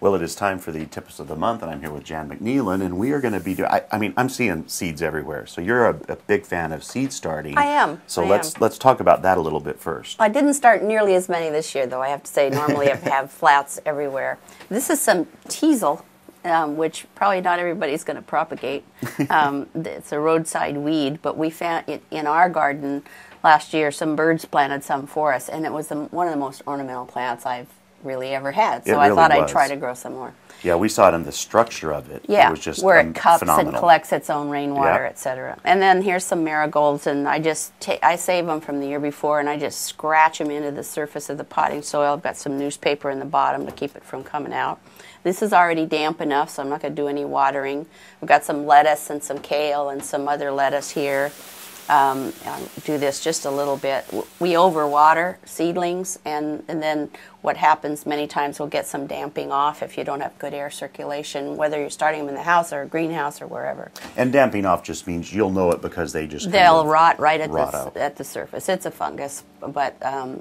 Well, it is time for the tips of the month, and I'm here with Jan McNeilin, and we are going to be doing, I mean, I'm seeing seeds everywhere, so you're a big fan of seed starting. I am. So let's talk about that a little bit first. I didn't start nearly as many this year, though, I have to say. Normally I have flats everywhere. This is some teasel, which probably not everybody's going to propagate. It's a roadside weed, but we found it in our garden last year. Some birds planted some for us, and it was one of the most ornamental plants I've really ever had. So I thought I'd try to grow some more. Yeah, we saw it in the structure of it. Yeah, it was just where it cups phenomenal. and collects its own rainwater, Yep. etc. And then here's some marigolds, and I save them from the year before, and I just scratch them into the surface of the potting soil. I've got some newspaper in the bottom to keep it from coming out. This is already damp enough, so I'm not going to do any watering. We've got some lettuce and some kale and some other lettuce here. I'll do this just a little bit. We overwater seedlings, and then what happens many times we'll get some damping off if you don't have good air circulation, whether you're starting them in the house or a greenhouse or wherever. And damping off just means you'll know it because they'll rot right out at the surface. It's a fungus, but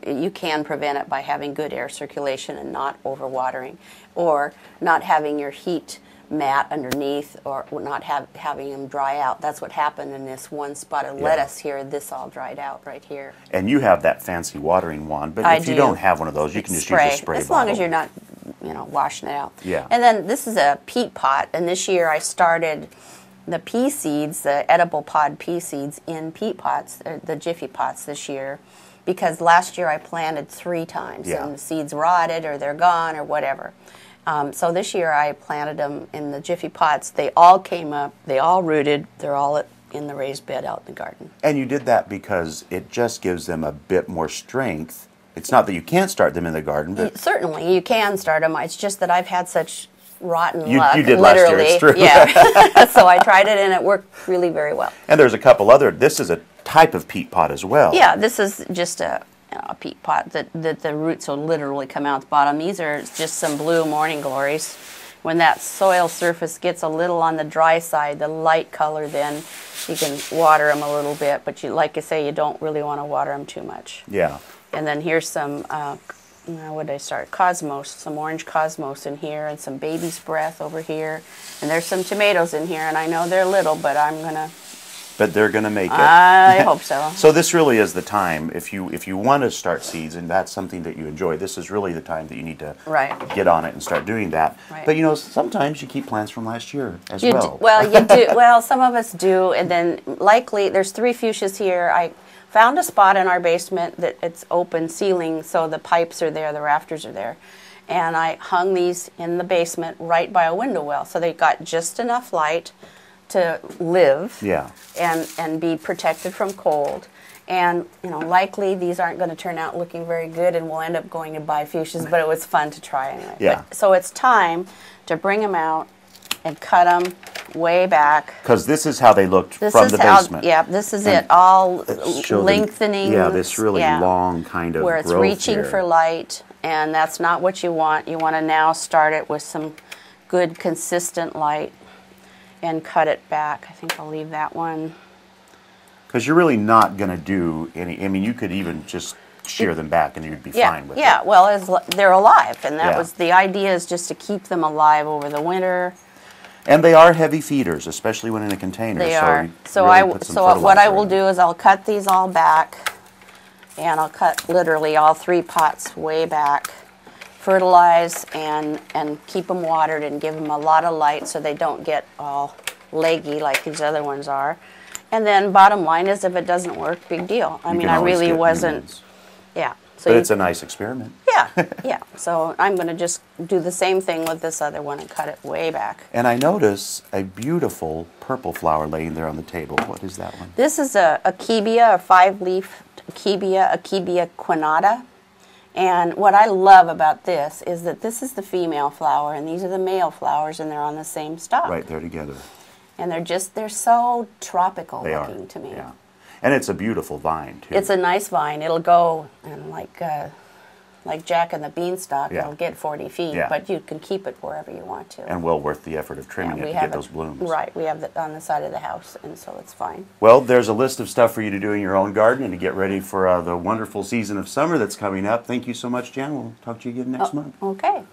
you can prevent it by having good air circulation and not overwatering, or not having your heat mat underneath, or not having them dry out. That's what happened in this one spot of lettuce here. This all dried out right here. And you have that fancy watering wand, but if you don't have one of those, you can just use a spray as long bottle. as you're not, washing it out. Yeah. And then this is a peat pot, and this year I started the pea seeds, the edible pod pea seeds, in peat pots, the Jiffy pots this year, because last year I planted 3 times, and the seeds rotted or they're gone or whatever. So this year I planted them in the Jiffy pots. They all came up, they all rooted, they're all in the raised bed out in the garden. And you did that because it just gives them a bit more strength. It's not that you can't start them in the garden, but certainly you can start them. It's just that I've had such rotten luck. You did literally. Last year, it's true. Yeah. So I tried it and it worked really very well. And there's a couple other, this is a type of peat pot as well. Yeah, this is just a peat pot that the roots will literally come out the bottom. These are just some blue morning glories. When that soil surface gets a little on the dry side, the light color, then you can water them a little bit, but like I say, you don't really want to water them too much. Yeah. And then here's some, what did I start? Cosmos, some orange cosmos in here, and some baby's breath over here. And there's some tomatoes in here, and I know they're little, but I'm going to... But they're going to make it. I hope so. So this really is the time, if you want to start seeds and that's something that you enjoy, this is really the time that you need to get on it and start doing that. Right. But sometimes you keep plants from last year as well. You do. Well, some of us do, and then likely there's 3 fuchsias here. I found a spot in our basement that it's open ceiling, so the pipes are there, the rafters are there. And I hung these in the basement right by a window well, so they got just enough light to live and be protected from cold. And likely these aren't going to turn out looking very good, and we'll end up going to buy fuchsias, but it was fun to try anyway. Yeah. So it's time to bring them out and cut them way back. Because this is how they looked from the basement. Yeah, this is it, all lengthening. This really long kind of where it's growth reaching here. for light, and that's not what you want. You want to now start it with some good consistent light and cut it back. I think I'll leave that one. Because you're really not going to do any, I mean, you could even just shear them back and you'd be fine with it. Yeah, well, they're alive, and that was the idea, is just to keep them alive over the winter. And they are heavy feeders, especially when in a container. They are. So what I will do is I'll cut these all back, and I'll cut literally all 3 pots way back, fertilize and keep them watered and give them a lot of light so they don't get all leggy like these other ones are. And then bottom line is, if it doesn't work, big deal. I mean, I really wasn't, So but it's a nice experiment. Yeah. So I'm going to just do the same thing with this other one and cut it way back. And I notice a beautiful purple flower laying there on the table. What is that one? This is a Akebia, a 5-leaf Akebia quinata. And what I love about this is that this is the female flower, and these are the male flowers, and they're on the same stalk. Right, they're together. And they're so tropical looking to me. Yeah. And it's a beautiful vine, too. It's a nice vine. It'll go, and like Jack and the Beanstalk, it'll get 40 feet, but you can keep it wherever you want to. And well worth the effort of trimming it to get those blooms. Right, we have it on the side of the house, and so it's fine. Well, there's a list of stuff for you to do in your own garden and to get ready for the wonderful season of summer that's coming up. Thank you so much, Jan. We'll talk to you again next month. Okay.